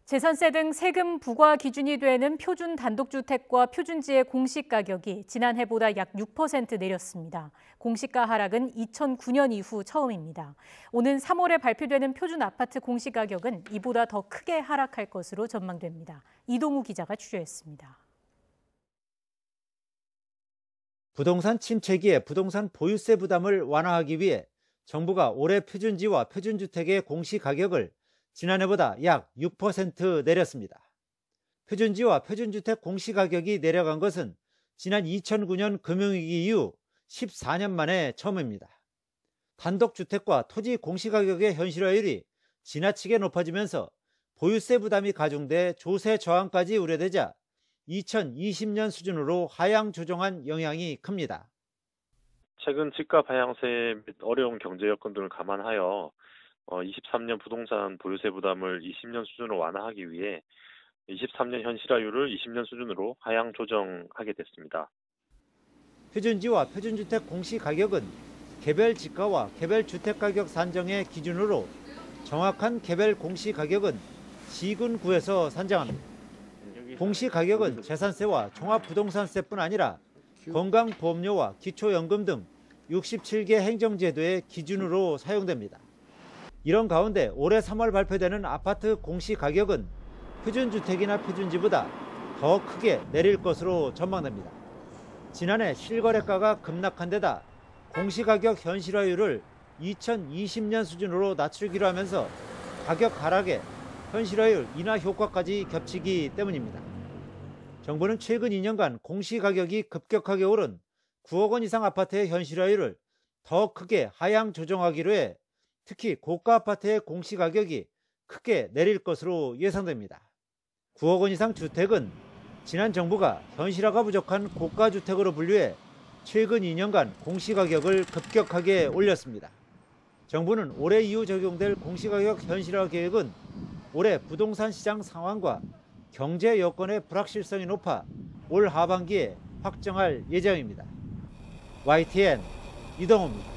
재산세 등 세금 부과 기준이 되는 표준 단독주택과 표준지의 공시가격이 지난해보다 약 6% 내렸습니다. 공시가 하락은 2009년 이후 처음입니다. 오는 3월에 발표되는 표준 아파트 공시가격은 이보다 더 크게 하락할 것으로 전망됩니다. 이동우 기자가 취재했습니다. 부동산 침체기에 부동산 보유세 부담을 완화하기 위해 정부가 올해 표준지와 표준주택의 공시가격을 지난해보다 약 6% 내렸습니다. 표준지와 표준주택 공시가격이 내려간 것은 지난 2009년 금융위기 이후 14년 만에 처음입니다. 단독주택과 토지 공시가격의 현실화율이 지나치게 높아지면서 보유세 부담이 가중돼 조세 저항까지 우려되자 2020년 수준으로 하향 조정한 영향이 큽니다. 최근 집값 하향세 및 어려운 경제 여건 등을 감안하여 23년 부동산 보유세 부담을 20년 수준으로 완화하기 위해 23년 현실화율을 20년 수준으로 하향 조정하게 됐습니다. 표준지와 표준주택 공시가격은 개별 지가와 개별 주택가격 산정의 기준으로 정확한 개별 공시가격은 시군구에서 산정합니다. 공시가격은 재산세와 종합부동산세뿐 아니라 건강보험료와 기초연금 등 67개 행정제도의 기준으로 사용됩니다. 이런 가운데 올해 3월 발표되는 아파트 공시가격은 표준주택이나 표준지보다 더 크게 내릴 것으로 전망됩니다. 지난해 실거래가가 급락한 데다 공시가격 현실화율을 2020년 수준으로 낮추기로 하면서 가격 하락에 현실화율 인하 효과까지 겹치기 때문입니다. 정부는 최근 2년간 공시가격이 급격하게 오른 9억 원 이상 아파트의 현실화율을 더 크게 하향 조정하기로 해 특히 고가 아파트의 공시가격이 크게 내릴 것으로 예상됩니다. 9억 원 이상 주택은 지난 정부가 현실화가 부족한 고가주택으로 분류해 최근 2년간 공시가격을 급격하게 올렸습니다. 정부는 올해 이후 적용될 공시가격 현실화 계획은 올해 부동산 시장 상황과 경제 여건의 불확실성이 높아 올 하반기에 확정할 예정입니다. YTN 이동우입니다.